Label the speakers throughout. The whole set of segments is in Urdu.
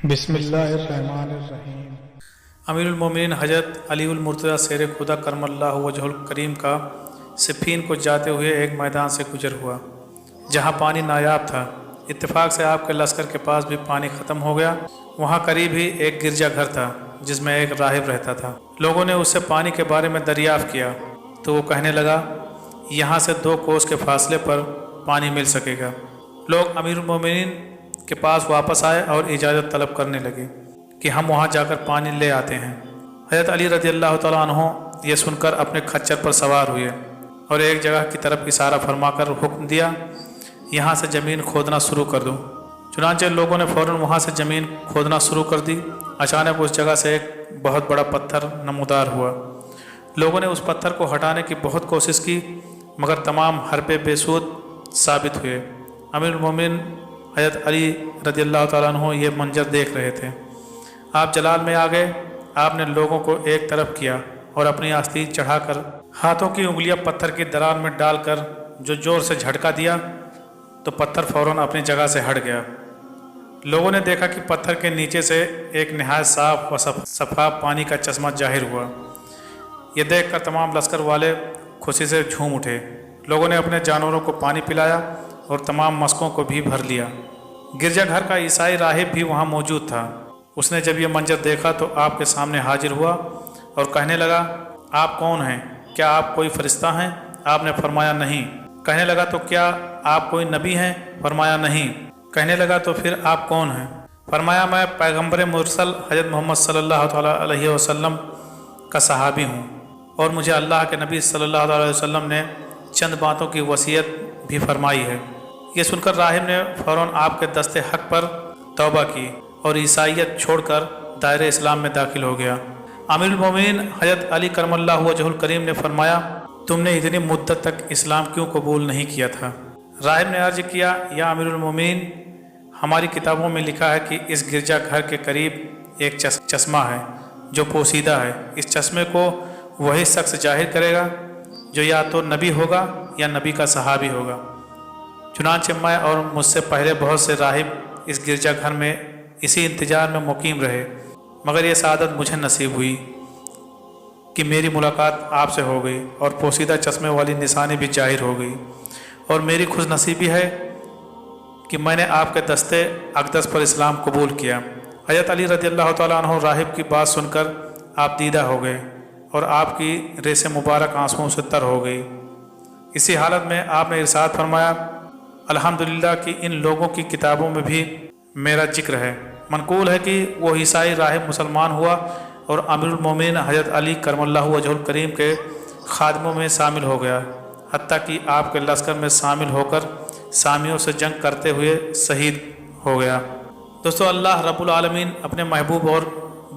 Speaker 1: بسم اللہ الرحمن الرحیم۔
Speaker 2: امیر المومنین حضرت علی المرتضیٰ شیر خدا کرم اللہ وجہ الکریم کا صفین کو جاتے ہوئے ایک میدان سے گزر ہوا جہاں پانی نایاب تھا۔ اتفاق سے آپ کے لشکر کے پاس بھی پانی ختم ہو گیا۔ وہاں قریب ہی ایک گرجا گھر تھا جس میں ایک راہب رہتا تھا۔ لوگوں نے اس سے پانی کے بارے میں دریافت کیا تو وہ کہنے لگا یہاں سے 2 کوس کے فاصلے پر پانی مل سکے گا۔ لوگ امیر المومنین کے پاس واپس آئے اور اجازت طلب کرنے لگے کہ ہم وہاں جا کر پانی لے آتے ہیں۔ حضرت علی رضی اللہ تعالیٰ عنہ یہ سن کر اپنے کھچر پر سوار ہوئے اور ایک جگہ کی طرف اشارہ فرما کر حکم دیا یہاں سے زمین کھودنا شروع کر دو۔ چنانچہ لوگوں نے فوراً وہاں سے زمین کھودنا شروع کر دی۔ اچانک اس جگہ سے ایک بہت بڑا پتھر نمودار ہوا۔ لوگوں نے اس پتھر کو ہٹانے کی بہت کوشش کی مگر تمام حربے بے سود ثابت ہوئے۔ امیر المومنین حضرت علی رضی اللہ تعالیٰ عنہ یہ منظر دیکھ رہے تھے۔ آپ جلال میں آ گئے۔ آپ نے لوگوں کو ایک طرف کیا اور اپنی آستین چڑھا کر ہاتھوں کی انگلیاں پتھر کی دران میں ڈال کر جو زور سے جھٹکا دیا تو پتھر فوراً اپنی جگہ سے ہٹ گیا۔ لوگوں نے دیکھا کہ پتھر کے نیچے سے ایک نہایت صاف و شفاف پانی کا چشمہ ظاہر ہوا۔ یہ دیکھ کر تمام لشکر والے خوشی سے جھوم اٹھے۔ لوگوں نے اپنے جانوروں کو پانی پلایا اور تمام مسکوں کو بھی بھر لیا۔ گرجا گھر کا عیسائی راہب بھی وہاں موجود تھا۔ اس نے جب یہ منظر دیکھا تو آپ کے سامنے حاضر ہوا اور کہنے لگا آپ کون ہیں؟ کیا آپ کوئی فرشتہ ہیں؟ آپ نے فرمایا نہیں۔ کہنے لگا تو کیا آپ کوئی نبی ہیں؟ فرمایا نہیں۔ کہنے لگا تو پھر آپ کون ہیں؟ فرمایا میں پیغمبر مرسل حضرت محمد صلی اللہ تعالیٰ علیہ وسلم کا صحابی ہوں اور مجھے اللہ کے نبی صلی اللہ علیہ وسلم نے چند باتوں کی وصیت بھی فرمائی ہے۔ یہ سن کر راہب نے فوراً آپ کے دست حق پر توبہ کی اور عیسائیت چھوڑ کر دائرہ اسلام میں داخل ہو گیا۔ امیر المومنین حضرت علی کرم اللہ وجہ الکریم نے فرمایا تم نے اتنی مدت تک اسلام کیوں قبول نہیں کیا تھا؟ راہب نے عرض کیا یا امیر المومنین ہماری کتابوں میں لکھا ہے کہ اس گرجا گھر کے قریب ایک چشمہ ہے جو پوشیدہ ہے۔ اس چشمے کو وہی شخص ظاہر کرے گا جو یا تو نبی ہوگا یا نبی کا صحابی ہوگا۔ چنانچہ میں اور مجھ سے پہلے بہت سے راہب اس گرجا گھر میں اسی انتظار میں مقیم رہے مگر یہ سعادت مجھے نصیب ہوئی کہ میری ملاقات آپ سے ہو گئی اور پوشیدہ چشمے والی نشانی بھی ظاہر ہو گئی، اور میری خوش نصیبی ہے کہ میں نے آپ کے دست اقدس پر اسلام قبول کیا۔ حضرت علی رضی اللہ تعالیٰ عنہ راہب کی بات سن کر آپ دیدہ ہو گئے اور آپ کی ریس مبارک آنسوؤں سے تر ہو گئی۔ اسی حالت میں آپ نے ارشاد فرمایا الحمدللہ کہ ان لوگوں کی کتابوں میں بھی میرا ذکر ہے۔ منقول ہے کہ وہ عیسائی راہب مسلمان ہوا اور امیر المومنین حضرت علی کرم اللہ وجہ الکریم کے خادموں میں شامل ہو گیا، حتیٰ کہ آپ کے لشکر میں شامل ہو کر سامیوں سے جنگ کرتے ہوئے شہید ہو گیا۔ دوستو اللہ رب العالمین اپنے محبوب اور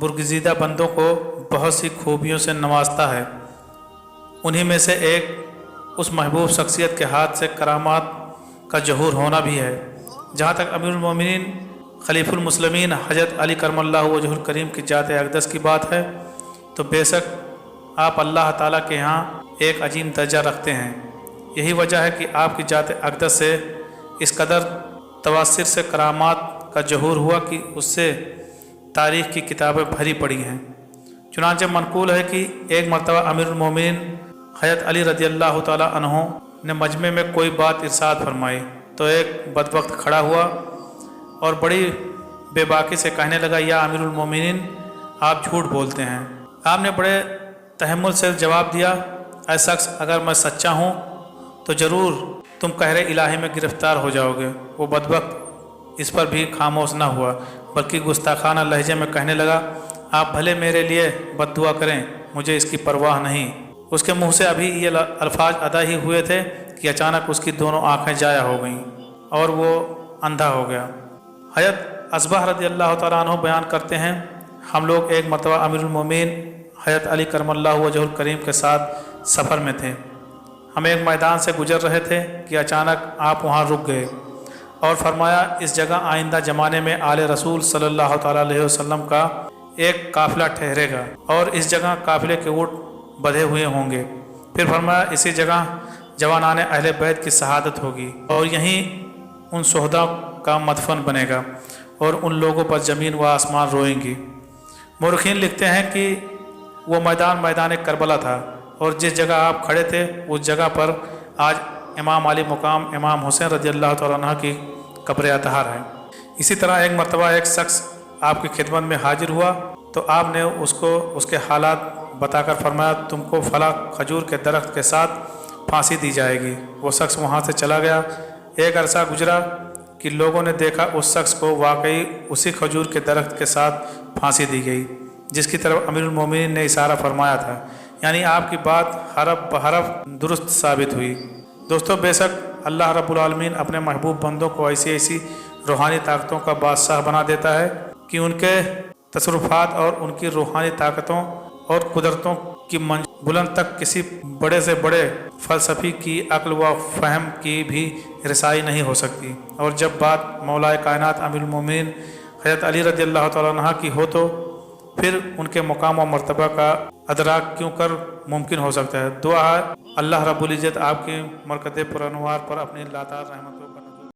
Speaker 2: برگزیدہ بندوں کو بہت سی خوبیوں سے نوازتا ہے۔ انہی میں سے ایک اس محبوب شخصیت کے ہاتھ سے کرامات کا ظہور ہونا بھی ہے۔ جہاں تک امیر المومنین خلیف المسلمین حضرت علی کرم اللہ وجہ الکریم کی ذات اقدس کی بات ہے تو بے شک آپ اللہ تعالیٰ کے ہاں ایک عظیم درجہ رکھتے ہیں۔ یہی وجہ ہے کہ آپ کی ذات اقدس سے اس قدر تواتر سے کرامات کا ظہور ہوا کہ اس سے تاریخ کی کتابیں بھری پڑی ہیں۔ چنانچہ منقول ہے کہ ایک مرتبہ امیر المومنین حضرت علی رضی اللہ تعالیٰ عنہ نے مجمع میں کوئی بات ارشاد فرمائی تو ایک بدبخت کھڑا ہوا اور بڑی بے باکی سے کہنے لگا یا امیر المومنین آپ جھوٹ بولتے ہیں۔ آپ نے بڑے تحمل سے جواب دیا اے شخص اگر میں سچا ہوں تو ضرور تم قہر الہی میں گرفتار ہو جاؤ گے۔ وہ بدبخت اس پر بھی خاموش نہ ہوا بلکہ گستاخانہ لہجے میں کہنے لگا آپ بھلے میرے لیے بد دعا کریں، مجھے اس کی پرواہ نہیں۔ اس کے منہ سے ابھی یہ الفاظ ادا ہی ہوئے تھے کہ اچانک اس کی دونوں آنکھیں ضائع ہو گئیں اور وہ اندھا ہو گیا۔ حضرت اصبح رضی اللہ تعالیٰ عنہ بیان کرتے ہیں ہم لوگ ایک مرتبہ امیر المومنین حضرت علی کرم اللہ وجہ الکریم کے ساتھ سفر میں تھے۔ ہم ایک میدان سے گزر رہے تھے کہ اچانک آپ وہاں رک گئے اور فرمایا اس جگہ آئندہ زمانے میں آل رسول صلی اللہ تعالیٰ علیہ وسلم کا ایک قافلہ ٹھہرے گا اور اس جگہ قافلے کے اونٹ بدھے ہوئے ہوں گے۔ پھر فرمایا اسی جگہ جوانان اہل بیت کی شہادت ہوگی اور یہیں ان شہداء کا مدفن بنے گا اور ان لوگوں پر زمین و آسمان روئیں گی۔ مورخین لکھتے ہیں کہ وہ میدان کربلا تھا، اور جس جگہ آپ کھڑے تھے اس جگہ پر آج امام علی مقام امام حسین رضی اللہ تعالیٰ عنہ کی قبر اطہار ہے۔ اسی طرح ایک مرتبہ ایک شخص آپ کی خدمت میں حاضر ہوا تو آپ نے اس کو اس کے حالات بتا کر فرمایا تم کو فلاں کھجور کے درخت کے ساتھ پھانسی دی جائے گی۔ وہ شخص وہاں سے چلا گیا۔ ایک عرصہ گزرا کہ لوگوں نے دیکھا اس شخص کو واقعی اسی کھجور کے درخت کے ساتھ پھانسی دی گئی جس کی طرف امیر المومنین نے اشارہ فرمایا تھا، یعنی آپ کی بات حرف بحرف درست ثابت ہوئی۔ دوستو، بے شک اللہ رب العالمین اپنے محبوب بندوں کو ایسی روحانی طاقتوں کا بادشاہ بنا دیتا ہے کہ ان کے تصرفات اور ان کی روحانی طاقتوں اور قدرتوں کی بلند تک کسی بڑے سے بڑے فلسفی کی عقل و فہم کی بھی رسائی نہیں ہو سکتی۔ اور جب بات مولا کائنات امیر المومنین حضرت علی رضی اللہ تعالیٰ عنہ کی ہو تو پھر ان کے مقام و مرتبہ کا ادراک کیوں کر ممکن ہو سکتا ہے۔ دعا ہے اللہ رب العزت آپ کی مرکز پرانوار پر اپنی لاتعداد رحمت